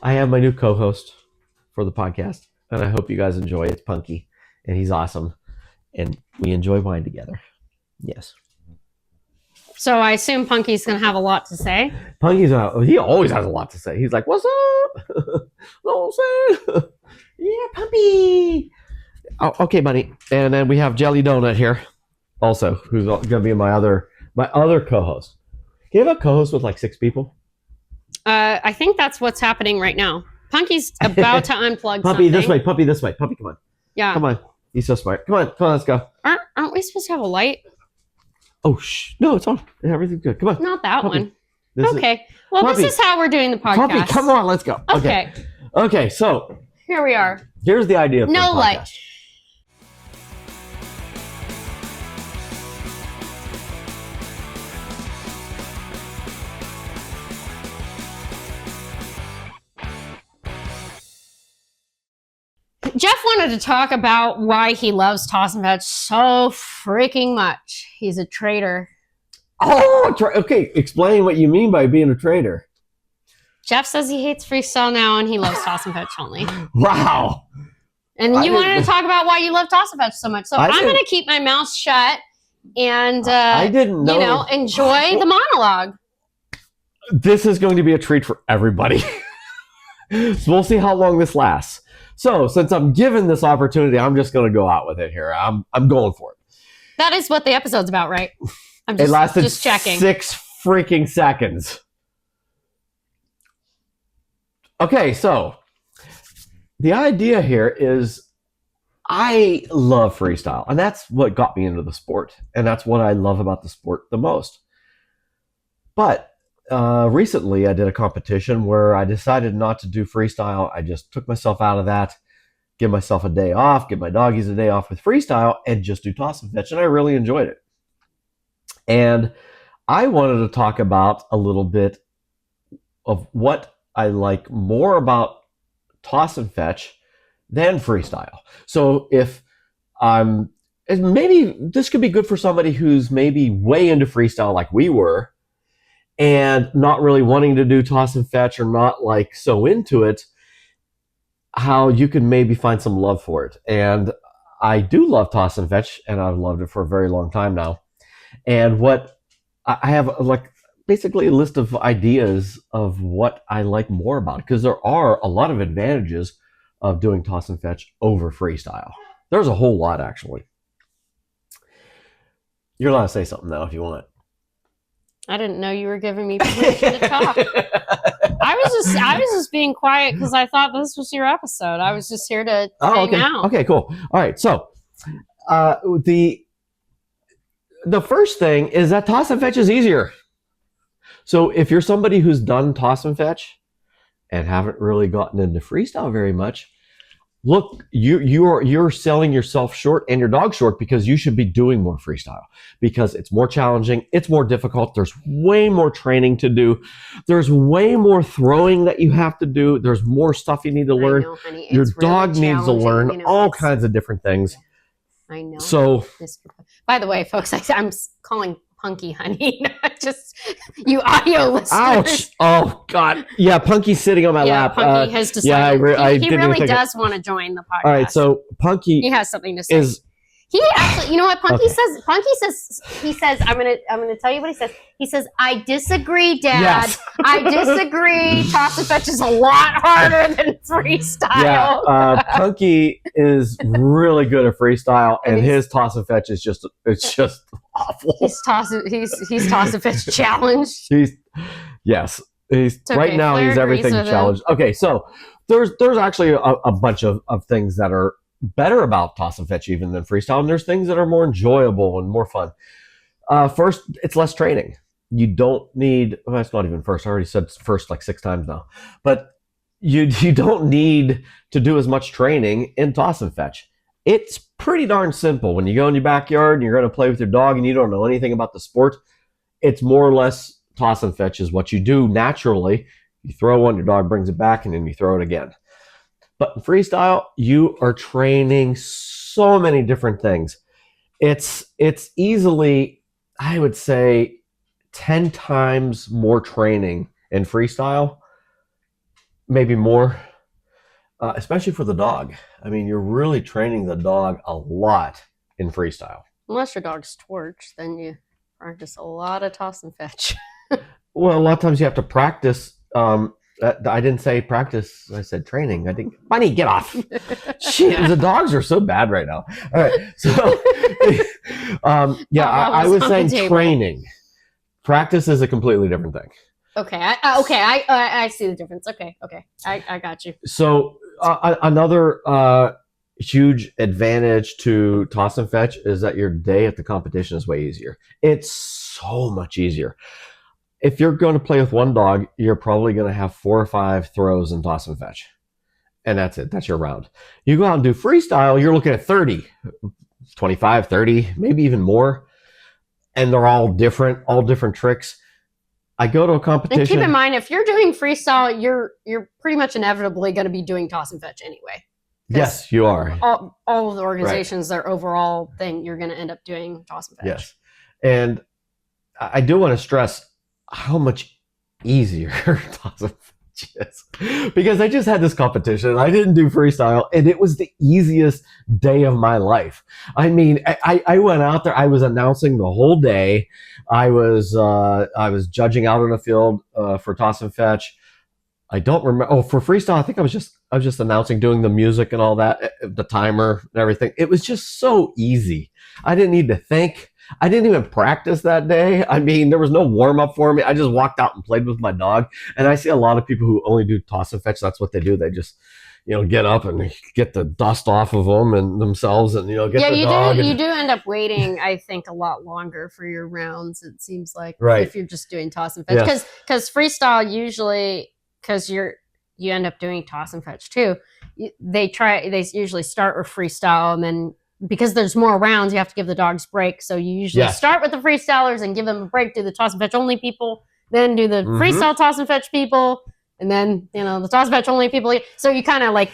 I have my new co-host for the podcast, and I hope you guys enjoy. It's Punky, and he's awesome, and we enjoy wine together. Yes. So I assume Punky's going to have a lot to say. Punky's he always has a lot to say. He's like, "What's up?" No, sir. Yeah, Pumpy. Oh, okay, buddy. And then we have Jelly Donut here, also, who's going to be my other co-host. Do you have a co-host with like 6 people? I think that's what's happening right now. Punky's about to unplug Puppy, something. this way. Puppy, this way. Puppy, come on. Yeah. Come on. He's so smart. Come on, let's go. Aren't we supposed to have a light? Oh, no, it's on. Everything's good. Come on. Not that Puppy. one. Okay. Well, Puppy. This is how we're doing the podcast. Puppy, come on, let's go. Okay. So Here we are. here's the idea of the No podcast. light. Jeff wanted to talk about why he loves toss and fetch so freaking much. He's a trader. Oh, okay. Explain what you mean by being a trader. Jeff says he hates freestyle now and he loves toss and fetch only. Wow. And you wanted to talk about why you love toss and fetch so much. So I'm going to keep my mouth shut and, I didn't know. Enjoy the monologue. This is going to be a treat for everybody. So we'll see how long this lasts. So since I'm given this opportunity, I'm just going to go out with it here. I'm going for it. That is what the episode's about, right? I'm It lasted just checking. 6 freaking seconds. Okay, so the idea here is I love freestyle, and that's what got me into the sport, and that's what I love about the sport the most. But recently I did a competition where I decided not to do freestyle. I just took myself out of that, give myself a day off, give my doggies a day off with freestyle, and just do toss and fetch, and I really enjoyed it. And I wanted to talk about a little bit of what I like more about toss and fetch than freestyle. So if maybe this could be good for somebody who's maybe way into freestyle like we were and not really wanting to do toss and fetch or not like so into it, how you can maybe find some love for it. And I do love toss and fetch, and I've loved it for a very long time now. And what I have like basically a list of ideas of what I like more about it, because there are a lot of advantages of doing toss and fetch over freestyle. There's a whole lot, actually. You're allowed to say something now if you want. I didn't know you were giving me permission to talk. I was just being quiet because I thought this was your episode. I was just here to hang out. Okay, cool. All right, so the first thing is that toss and fetch is easier. So if you're somebody who's done toss and fetch and haven't really gotten into freestyle very much, look, you're selling yourself short and your dog short, because you should be doing more freestyle, because it's more challenging, it's more difficult, there's way more training to do, there's way more throwing that you have to do, there's more stuff you need to learn. I know, honey. Your It's dog really needs to learn challenging, all kinds of different things. I know. So, by the way, folks, I'm calling Punky honey, not just you audio listeners. ouch! Oh God, yeah, Punky's sitting on my lap. Punky has decided he didn't really even think does want to join the podcast. All right, so Punky he has something to say. He actually, you know what Punky says? He says, I'm gonna tell you what he says. He says, I disagree, Dad. Yes. I disagree. Toss and fetch is a lot harder than freestyle. Yeah, Punky is really good at freestyle, and his toss and fetch is just awful. He's toss and fetch challenged. He's okay. Right now Claire he's everything agrees with challenged. Okay, so there's actually a bunch of things that are better about toss and fetch even than freestyle, and there's things that are more enjoyable and more fun. First, it's less training. You don't need, well, that's not even first. I already said first like 6 times now. But you don't need to do as much training in toss and fetch. It's pretty darn simple. When you go in your backyard and you're going to play with your dog and you don't know anything about the sport, it's more or less toss and fetch is what you do naturally. You throw one, your dog brings it back, and then you throw it again. But in freestyle, you are training so many different things. It's easily, I would say, 10 times more training in freestyle maybe more, especially for the dog. I mean, you're really training the dog a lot in freestyle. Unless your dog's Torch, then you practice a lot of toss and fetch. Well, a lot of times you have to practice. I didn't say practice. I said training. I think, Bunny, get off. Shit, the dogs are so bad right now. All right. So, yeah, I was saying training. Practice is a completely different thing. Okay. I see the difference. Okay. I got you. So another huge advantage to toss and fetch is that your day at the competition is way easier. It's so much easier. If you're going to play with one dog, you're probably going to have 4 or 5 throws in toss and fetch. And that's it. That's your round. You go out and do freestyle, you're looking at 30, 25, 30, maybe even more. And they're all different tricks. I go to a competition. And keep in mind, if you're doing freestyle, you're pretty much inevitably going to be doing toss and fetch anyway. Yes, you are. All of the organizations, their overall thing, you're going to end up doing toss and fetch. Yes. And I do want to stress how much easier toss and fetch is. Because I just had this competition. I didn't do freestyle, and it was the easiest day of my life. I mean, I went out there. I was announcing the whole day. I was judging out on the field for toss and fetch. I don't remember. Oh, for freestyle, I think I was just announcing, doing the music and all that, the timer and everything. It was just so easy. I didn't need to think. I didn't even practice that day. I mean, there was no warm up for me. I just walked out and played with my dog. And I see a lot of people who only do toss and fetch. That's what they do. They just, get up and get the dust off of them and themselves, and get the dog. You do end up waiting, I think, a lot longer for your rounds. It seems like, right, if you're just doing toss and fetch, because freestyle usually, because you end up doing toss and fetch too. They usually start with freestyle, and then because there's more rounds, you have to give the dogs break. So you usually start with the freestylers and give them a break. Do the toss and fetch only people, then do the freestyle toss and fetch people, and then the toss and fetch only people. So you kind of like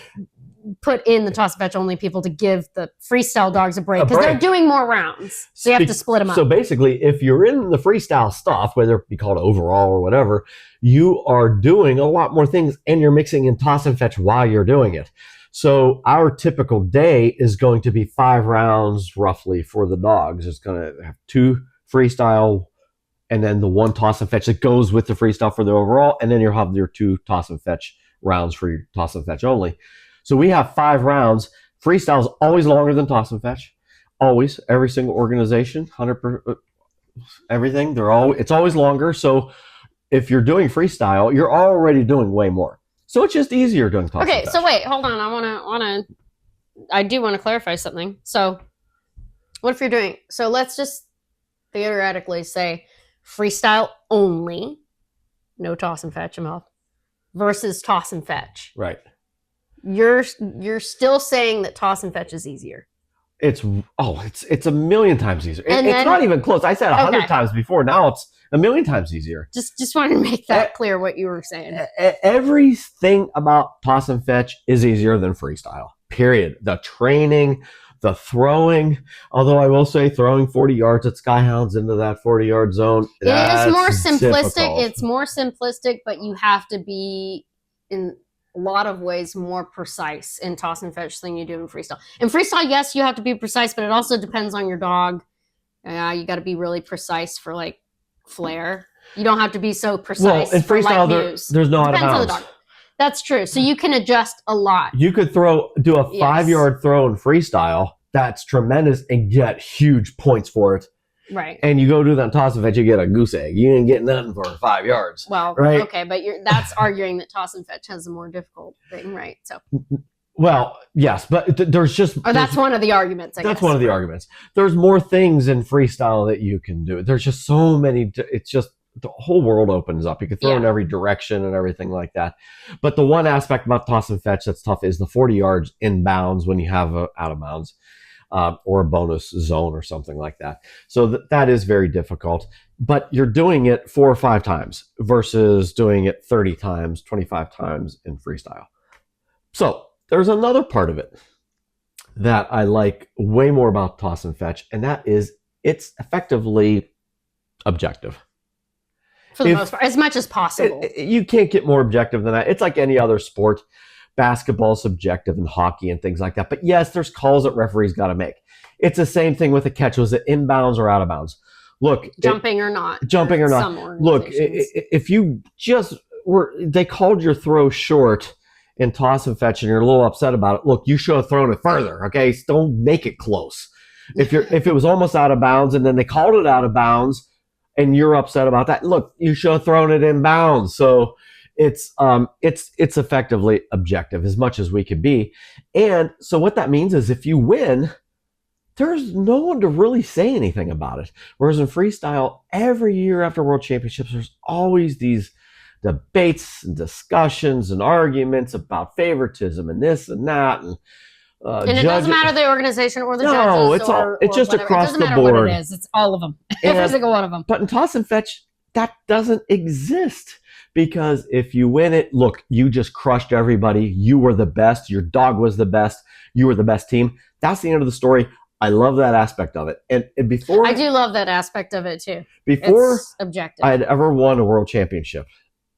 put in the toss and fetch only people to give the freestyle dogs a break because they're doing more rounds. So you have to split them up. So basically, if you're in the freestyle stuff, whether it be called overall or whatever, you are doing a lot more things, and you're mixing in toss and fetch while you're doing it. So our typical day is going to be 5 rounds roughly for the dogs. It's going to have 2 freestyle, and then the 1 toss and fetch that goes with the freestyle for the overall, and then you'll have your 2 toss and fetch rounds for your toss and fetch only. So we have 5 rounds. Freestyle is always longer than toss and fetch. Always. Every single organization, 100%, everything. It's always longer. So if you're doing freestyle, you're already doing way more. So it's just easier doing toss and fetch. Okay, so wait, hold on. I do want to clarify something. So what if you're doing, so let's just theoretically say freestyle only, no toss and fetch, versus toss and fetch. Right. You're still saying that toss and fetch is easier. It's a million times easier. It's not even close. I said 100 times before. Now it's a million times easier. Just wanted to make that clear what you were saying. Everything about toss and fetch is easier than freestyle. Period. The training, the throwing. Although I will say, throwing 40 yards at Skyhounds into that 40-yard zone. It is more simplistic. Difficult. It's more simplistic, but you have to be in a lot of ways more precise in toss and fetch than you do in freestyle. In freestyle, yes, you have to be precise, but it also depends on your dog. You got to be really precise for like flair. You don't have to be so precise. Well, in freestyle, there's no out of bounds. That's true. So you can adjust a lot. You could do a 5-yard throw in freestyle. That's tremendous, and get huge points for it. Right. And you go do that in toss and fetch, you get a goose egg. You didn't get nothing for 5 yards. Well, right? Okay, but that's arguing that toss and fetch has a more difficult thing, right? So. Well, yes, but there's just... that's one of the arguments, I guess. That's one of the arguments. There's more things in freestyle that you can do. There's just so many... It's just... The whole world opens up. You can throw in every direction and everything like that. But the one aspect about toss and fetch that's tough is the 40 yards in bounds when you have a out of bounds. Or a bonus zone or something like that. So that is very difficult. But you're doing it 4 or 5 times versus doing it 30 times, 25 times in freestyle. So there's another part of it that I like way more about toss and fetch, and that is it's effectively objective. For the most part, as much as possible. You can't get more objective than that. It's like any other sport. Basketball subjective and hockey and things like that. But yes, there's calls that referees got to make. It's the same thing with a catch. Was it inbounds or out of bounds? Look, jumping or not. Look, if you just they called your throw short in toss and fetch and you're a little upset about it. Look, you should have thrown it further. Okay. Don't make it close. If it was almost out of bounds and then they called it out of bounds and you're upset about that, look, you should have thrown it in bounds. So it's effectively objective as much as we could be. And so what that means is if you win, there's no one to really say anything about it. Whereas in freestyle, every year after World Championships, there's always these debates and discussions and arguments about favoritism and this and that. And it doesn't matter the organization or the judges. No, it's just whatever. Across the board. It doesn't matter what it is. It's all of them. Every single one of them. But in toss and fetch, that doesn't exist. Because if you win it, look, you just crushed everybody. You were the best. Your dog was the best. You were the best team. That's the end of the story. I love that aspect of it. And before I do love that aspect of it too. Before it's objective. I had ever won a world championship,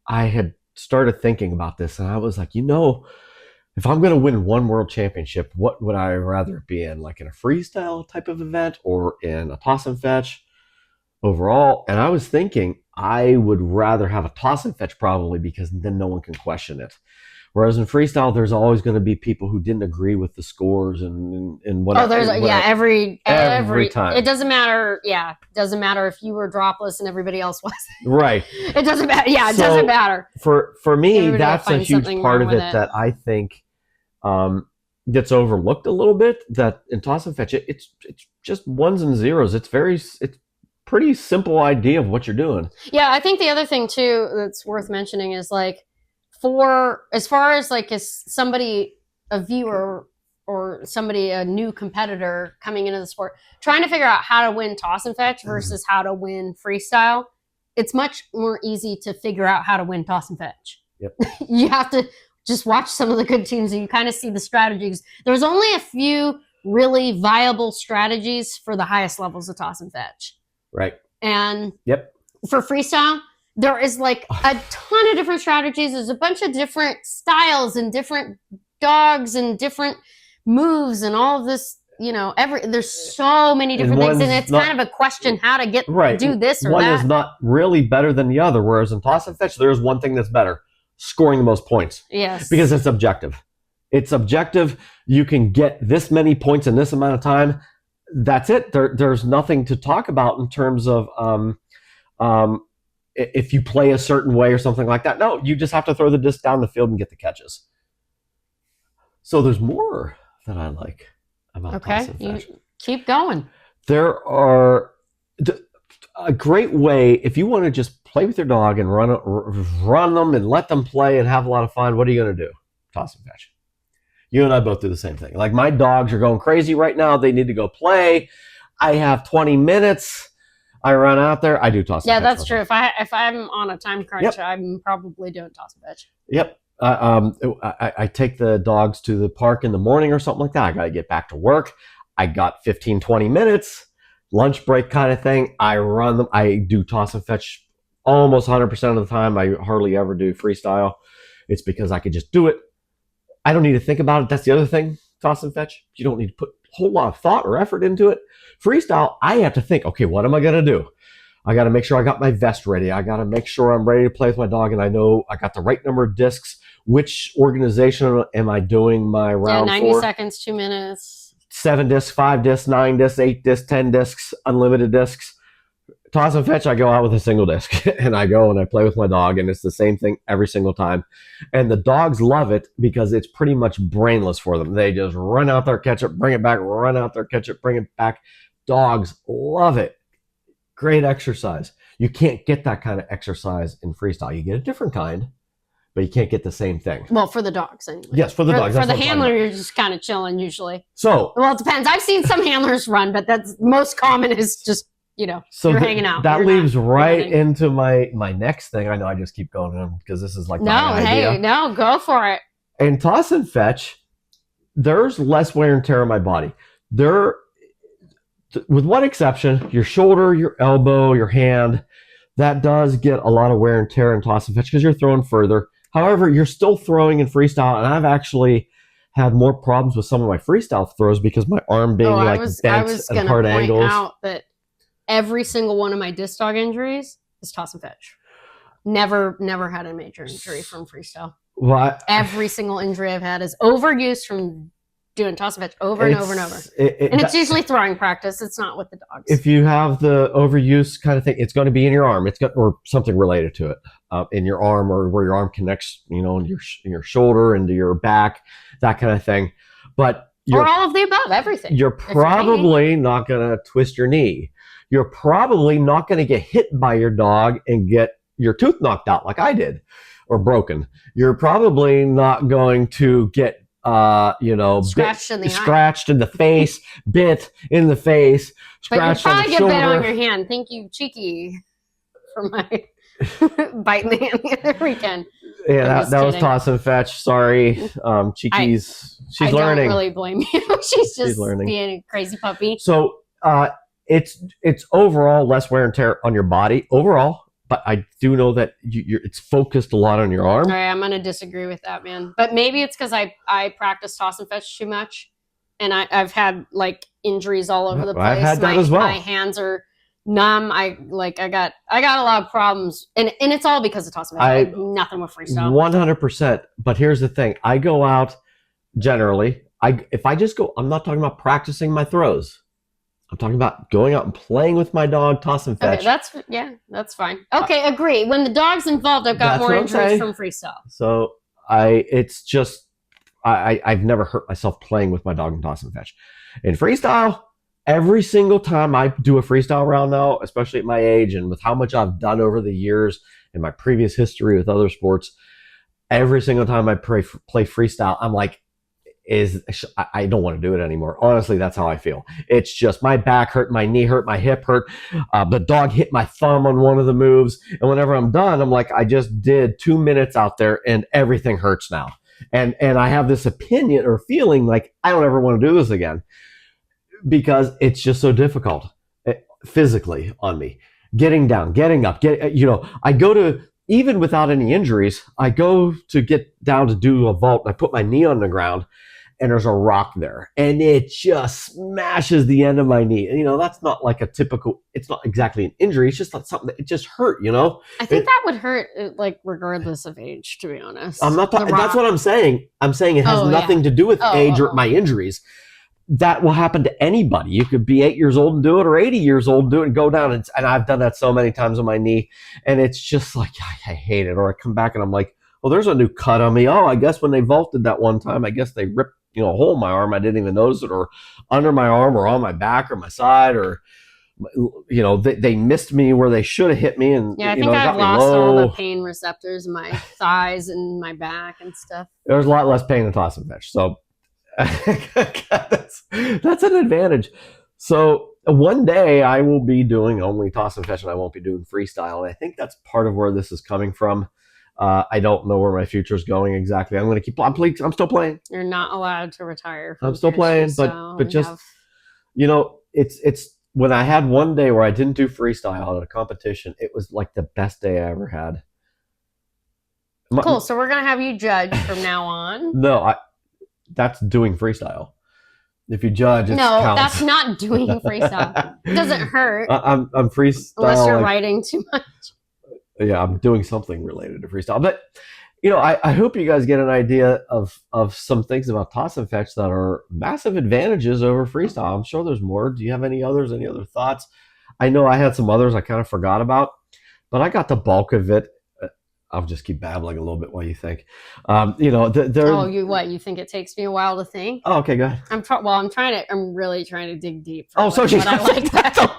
I had started thinking about this and I was like, if I'm going to win one world championship, what would I rather be in? Like in a freestyle type of event or in a toss and fetch overall? And I was thinking I would rather have a toss and fetch probably because then no one can question it. Whereas in freestyle, there's always going to be people who didn't agree with the scores and whatever. Every time. It doesn't matter. Yeah, it doesn't matter if you were dropless and everybody else was. Right. It doesn't matter. Yeah, it doesn't matter. For me, everybody that's a huge part of it that I think gets overlooked a little bit. That in toss and fetch, it's just ones and zeros. It's pretty simple idea of what you're doing. Yeah, I think the other thing too that's worth mentioning is like, for as far as like as somebody, a viewer or somebody, a new competitor coming into the sport, trying to figure out how to win toss and fetch versus how to win freestyle, it's much more easy to figure out how to win toss and fetch. Yep. You have to just watch some of the good teams and you kind of see the strategies. There's only a few really viable strategies for the highest levels of toss and fetch. Right. And yep. For freestyle, there is like a ton of different strategies. There's a bunch of different styles and different dogs and different moves and all of this, there's so many different things. And it's kind of a question how to do this or one that. One is not really better than the other. Whereas in toss and fetch, there's one thing that's better: scoring the most points. Yes. Because it's objective. It's objective. You can get this many points in this amount of time. That's it. There's nothing to talk about in terms of, if you play a certain way or something like that. No, you just have to throw the disc down the field and get the catches. So there's more that I like about toss and fetch. Keep going. There are a great way if you want to just play with your dog and run them and let them play and have a lot of fun. What are you going to do? Toss and fetch. You and I both do the same thing. Like my dogs are going crazy right now. They need to go play. I have 20 minutes. I run out there. I do toss and fetch. Yeah, that's true. If I'm on a time crunch, I'm probably doing toss and fetch. Yep. I take the dogs to the park in the morning or something like that. I got to get back to work. I got 15, 20 minutes, lunch break kind of thing. I run them. I do toss and fetch almost 100% of the time. I hardly ever do freestyle. It's because I could just do it. I don't need to think about it. That's the other thing. Toss and fetch. You don't need to put a whole lot of thought or effort into it. Freestyle, I have to think, okay, what am I going to do? I got to make sure I got my vest ready. I got to make sure I'm ready to play with my dog and I know I got the right number of discs. Which organization am I doing my round 90 for? seconds, 2 minutes. 7 discs, 5 discs, 9 discs, 8 discs, 10 discs, unlimited discs. Toss and fetch, I go out with a single disc and I go and I play with my dog and it's the same thing every single time. And the dogs love it because it's pretty much brainless for them. They just run out there, catch it, bring it back, run out there, catch it, bring it back. Dogs love it. Great exercise. You can't get that kind of exercise in freestyle. You get a different kind, but you can't get the same thing. Well, for the dogs anyway. Yes, for the dogs. For the handler, you're just kind of chilling usually. So, well, it depends. I've seen some handlers run, but that's most common is just, you're hanging out. That leads right into my next thing. I know I just keep going on because this is like my idea. No, go for it. In toss and fetch, there's less wear and tear on my body. With one exception, your shoulder, your elbow, your hand, that does get a lot of wear and tear in toss and fetch because you're throwing further. However, you're still throwing in freestyle, and I've actually had more problems with some of my freestyle throws because my arm being bent at hard angles. Out that every single one of my disc dog injuries is toss and fetch. Never had a major injury from freestyle. Well, every single injury I've had is overuse from doing toss and fetch over and over and over. And it's usually throwing practice. It's not with the dogs. If you have the overuse kind of thing, it's going to be in your arm. Or something related to it, in your arm, or where your arm connects, in your shoulder, into your back, that kind of thing. But or all of the above, everything. You're probably not going to twist your knee. You're probably not going to get hit by your dog and get your tooth knocked out like I did, or broken. You're probably not going to get scratched in the face, bit in the face, scratched on the shoulder. But you probably get bit on your hand. Thank you, Cheeky, for my biting the hand the other weekend. Yeah, that was toss and fetch. Sorry, Cheeky's she's learning. I don't really blame you. She's just being a crazy puppy. So it's overall less wear and tear on your body overall. But I do know that it's focused a lot on your arm. All right, I'm going to disagree with that, man. But maybe it's because I practice toss and fetch too much. And I've had, injuries all over the place. I've had that as well. My hands are numb. I got a lot of problems. And it's all because of toss and fetch. Nothing with freestyle. 100%. But here's the thing. I go out, generally, if I just go, I'm not talking about practicing my throws. I'm talking about going out and playing with my dog, toss and fetch. Okay, that's fine. Okay, agree. When the dog's involved, I've got more injuries from freestyle. So I've never hurt myself playing with my dog in toss and fetch. In freestyle, every single time I do a freestyle round now, especially at my age and with how much I've done over the years and my previous history with other sports, every single time I play freestyle, I'm like, I don't want to do it anymore. Honestly, that's how I feel. It's just my back hurt, my knee hurt, my hip hurt. The dog hit my thumb on one of the moves. And whenever I'm done, I'm like, I just did 2 minutes out there and everything hurts now. And I have this opinion or feeling like I don't ever want to do this again because it's just so difficult physically on me. Getting down, getting up, I go to, even without any injuries, I go to get down to do a vault and I put my knee on the ground. And there's a rock there, and it just smashes the end of my knee. And, that's not like it's not exactly an injury. It's just not something that it just hurt, I think that would hurt, regardless of age, to be honest. I'm not talking, that's what I'm saying. I'm saying it has nothing to do with age or my injuries. That will happen to anybody. You could be 8 years old and do it, or 80 years old and do it and go down. And I've done that so many times on my knee, and it's just like, I hate it. Or I come back and I'm like, well, there's a new cut on me. Oh, I guess when they vaulted that one time, I guess they ripped a hole in my arm. I didn't even notice it, or under my arm, or on my back, or my side, or they missed me where they should have hit me. And I think I've lost all the pain receptors in my thighs and my back and stuff. There's a lot less pain in toss and fetch, so that's an advantage. So one day I will be doing only toss and fetch, and I won't be doing freestyle. And I think that's part of where this is coming from. I don't know where my future is going exactly. I'm going to keep. I'm still playing. You're not allowed to retire. I'm still playing, but just it's when I had one day where I didn't do freestyle at a competition, it was like the best day I ever had. Cool. So we're gonna have you judge from now on. No, that's doing freestyle. If you judge, it counts. That's not doing freestyle. It doesn't hurt. I'm freestyle unless you're writing too much. Yeah, I'm doing something related to freestyle. But, I hope you guys get an idea of some things about toss and fetch that are massive advantages over freestyle. I'm sure there's more. Do you have any other thoughts? I know I had some others I kind of forgot about, but I got the bulk of it. I'll just keep babbling a little bit while you think. You think it takes me a while to think? Oh, okay, go ahead. I'm really trying to dig deep. I like that.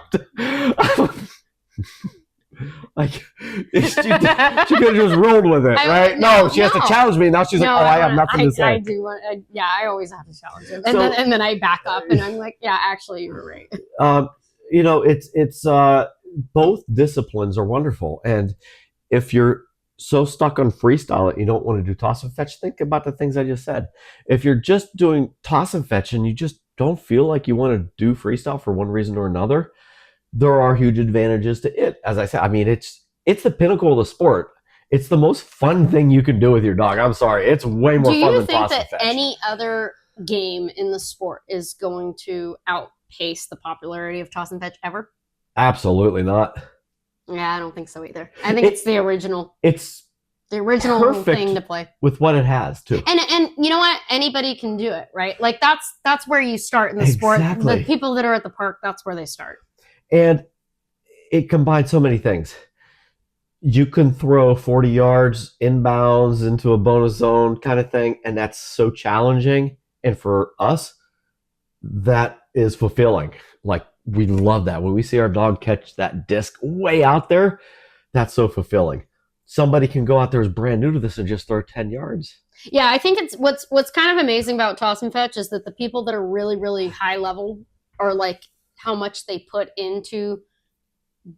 She could have just rolled with it, right? She has to challenge me. Now she's like, I have nothing to say. I do. I always have to challenge him. And then I back up and I'm like, yeah, actually, you were right. It's both disciplines are wonderful. And if you're so stuck on freestyle that you don't want to do toss and fetch, think about the things I just said. If you're just doing toss and fetch and you just don't feel like you want to do freestyle for one reason or another, there are huge advantages to it. As I said, it's the pinnacle of the sport. It's the most fun thing you can do with your dog. I'm sorry. It's way more fun than toss and fetch. Do you think that any other game in the sport is going to outpace the popularity of toss and fetch ever? Absolutely not. Yeah, I don't think so either. I think it's the original. It's the original thing to play with what it has too. And you know what? Anybody can do it, right? Like that's where you start in the sport. The people that are at the park, that's where they start. And it combines so many things. You can throw 40 yards inbounds into a bonus zone kind of thing, and that's so challenging. And for us, that is fulfilling. Like, we love that. When we see our dog catch that disc way out there, that's so fulfilling. Somebody can go out there as brand new to this and just throw 10 yards. Yeah, I think it's what's kind of amazing about toss and fetch is that the people that are really, really high level are like how much they put into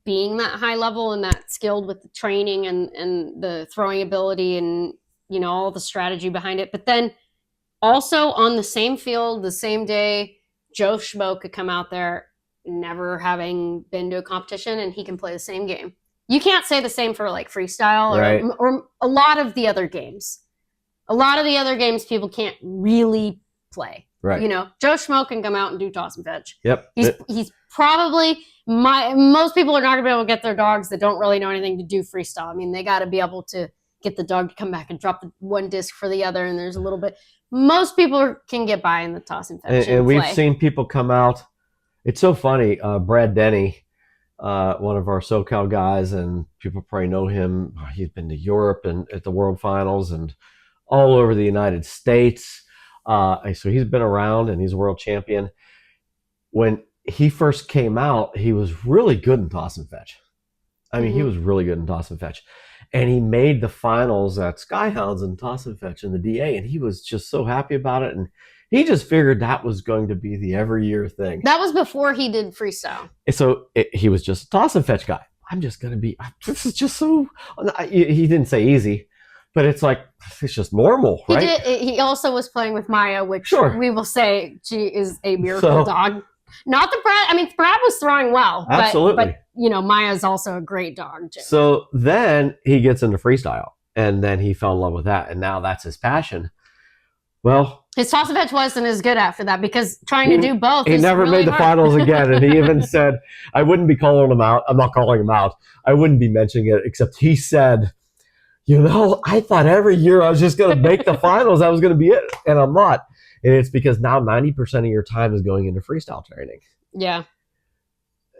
being that high level and that skilled with the training and the throwing ability and, you know, all the strategy behind it. But then also on the same field, the same day, Joe Schmo could come out there never having been to a competition and he can play the same game. You can't say the same for like freestyle or a lot of the other games. A lot of the other games people can't really play. Right. You know, Joe Schmo can come out and do toss and fetch. Yep. He's probably most people are not gonna be able to get their dogs that don't really know anything to do freestyle. I mean, they got to be able to get the dog to come back and drop the one disc for the other, and there's a little bit. Most people can get by in the toss and fetch. And we've seen people come out. It's so funny. Brad Denny, one of our SoCal guys, and people probably know him. He's been to Europe and at the World Finals and all over the United States. So he's been around and he's a world champion. When he first came out, he was really good in toss and fetch. I mean, he was really good in toss and fetch. And he made the finals at Skyhounds in toss and fetch in the DA, and he was just so happy about it. And he just figured that was going to be the every year thing. That was before he did freestyle. So he was just a toss and fetch guy. I'm just going to be, this is just so, he didn't say easy, but it's like, it's just normal, right? He also was playing with Maya, which we will say she is a miracle dog. Not the Brad. I mean, Brad was throwing well. Absolutely. But you know, Maya's also a great dog, too. So then he gets into freestyle, and then he fell in love with that, and now that's his passion. Well, his toss and fetch wasn't as good after that because trying to do both. He never really made the finals again, and he even said, "I wouldn't be calling him out. I'm not calling him out. I wouldn't be mentioning it." Except he said, "You know, I thought every year I was just going to make the finals. I was going to be it, and I'm not." And it's because now 90% of your time is going into freestyle training. Yeah.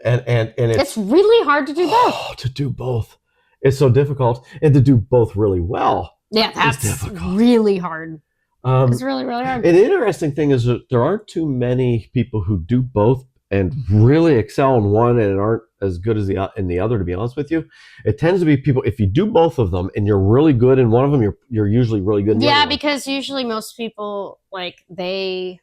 And it's really hard to do both. Oh, to do both. It's so difficult. And to do both really well. Yeah, that's really hard. It's really, really hard. An interesting thing is that there aren't too many people who do both and really excel in one and aren't as good as in the other, to be honest with you. It tends to be people, if you do both of them and you're really good in one of them, you're usually really good in the other one. Because usually most people, like, they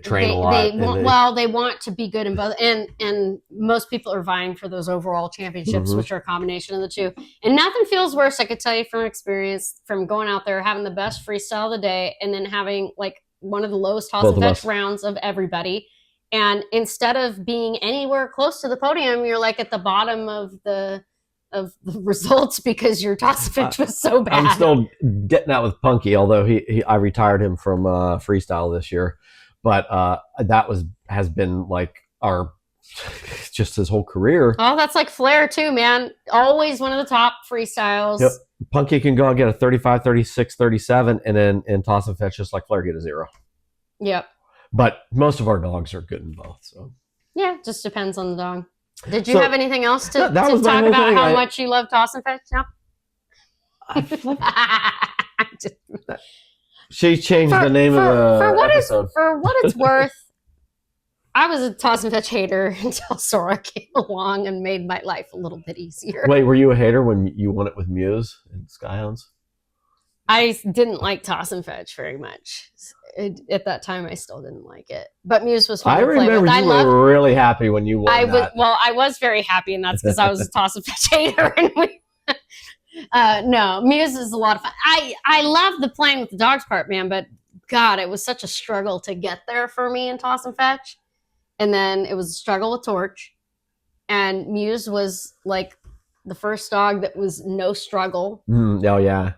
train a lot. They want to be good in both. And most people are vying for those overall championships, which are a combination of the two. And nothing feels worse, I could tell you from experience, from going out there, having the best freestyle of the day, and then having, like, one of the lowest toss and fetch rounds of everybody. And instead of being anywhere close to the podium, you're like at the bottom of the results because your toss and fetch was so bad. I'm still getting out with Punky, although I retired him from freestyle this year. But that has been like just his whole career. Oh, that's like Flair too, man. Always one of the top freestyles. Yep. Punky can go and get a 35, 36, 37, and then in toss and fetch, just like Flair, get a 0. Yep. But most of our dogs are good in both. So yeah, it just depends on the dog. Did you have anything else to talk about how much you love toss and fetch? No. She changed the name of the episode. For what it's worth, I was a toss and fetch hater until Sora came along and made my life a little bit easier. Wait, were you a hater when you won it with Muse and Skyhounds? I didn't like toss and fetch very much. At that time, I still didn't like it. But Muse was fun to play with. I remember you were really happy when you won I was very happy, and that's because I was a toss and fetch hater. And no, Muse is a lot of fun. I love the playing with the dogs part, man, but God, it was such a struggle to get there for me in toss and fetch. And then it was a struggle with Torch. And Muse was like the first dog that was no struggle. Oh yeah.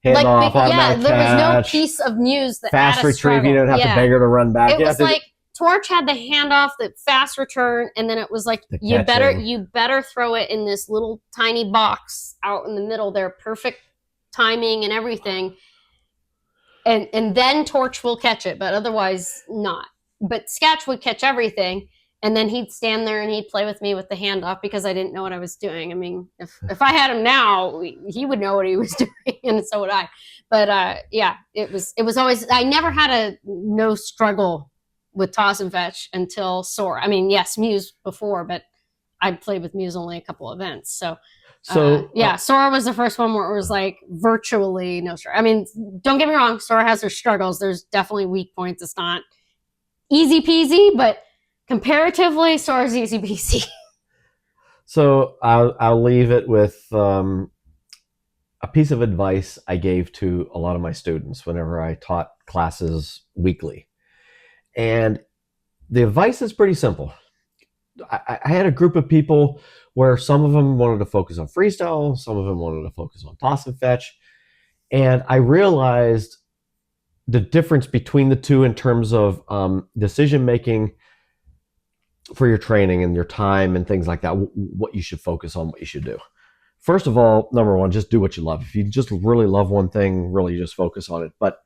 Hand off, automatic there was no catch, piece of Muse that fast had a retrieve. struggle. You don't have to beg her to run back. It was like Torch had the handoff, the fast return, and then it was like you better throw it in this little tiny box out in the middle there, perfect timing and everything, and then Torch will catch it, but otherwise not. But Sketch would catch everything, and then he'd stand there and he'd play with me with the handoff because I didn't know what I was doing. I mean, if I had him now, he would know what he was doing, and so would I. But yeah, it was always, I never had a no struggle with toss and fetch until Sora. I mean, yes, Muse before, but I played with Muse only a couple events. So yeah, Sora was the first one where it was like virtually no struggle. I mean, don't get me wrong, Sora has her struggles. There's definitely weak points. It's not easy peasy, but comparatively, Sora's easy peasy. So I'll leave it with a piece of advice I gave to a lot of my students whenever I taught classes weekly. And the advice is pretty simple. I had a group of people where some of them wanted to focus on freestyle, some of them wanted to focus on toss and fetch. And I realized the difference between the two in terms of decision making for your training and your time and things like that, what you should focus on, what you should do. First of all, number one, just do what you love. If you just really love one thing, really just focus on it. But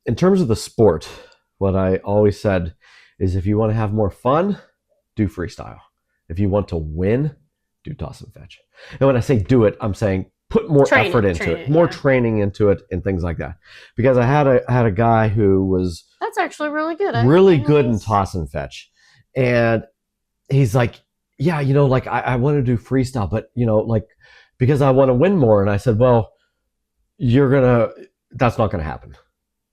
in terms of the sport, what I always said is if you want to have more fun, do freestyle. If you want to win, do toss and fetch. And when I say do it, I'm saying put more effort into it, more training into it and things like that. Because I had a guy who was that's actually really good. Really good in toss and fetch. And he's like, yeah, you know, like I want to do freestyle, but you know, like because I want to win more. And I said, well, that's not gonna happen.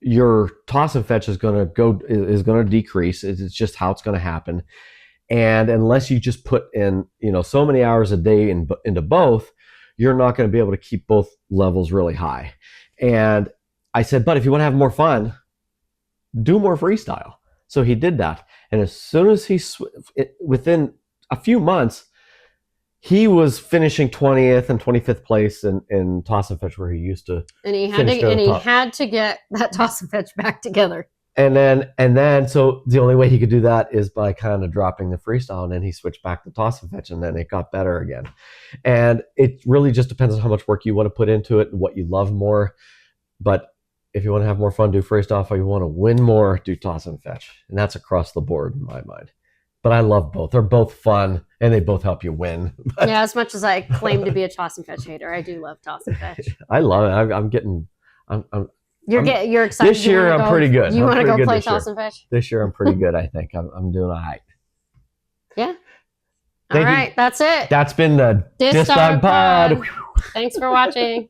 Your toss and fetch is going to decrease. It's just how it's going to happen. And unless you just put in, you know, so many hours a day into both, you're not going to be able to keep both levels really high. And I said, but if you want to have more fun, do more freestyle. So he did that. And as soon as within a few months, he was finishing 20th and 25th place in toss and fetch where he used to. And he had to get that toss and fetch back together. And then so the only way he could do that is by kind of dropping the freestyle, and then he switched back to toss and fetch, and then it got better again. And it really just depends on how much work you want to put into it and what you love more. But if you want to have more fun, do freestyle. If you want to win more, do toss and fetch. And that's across the board in my mind. But I love both. They're both fun, and they both help you win. Yeah, as much as I claim to be a toss and fetch hater, I do love toss and fetch. I love it. You're excited. This year I'm pretty good. You want to go play toss and fetch? This year I'm pretty good, I think. I'm doing all right. Yeah. All right, that's it. That's been the Disc Dog Pod. Thanks for watching.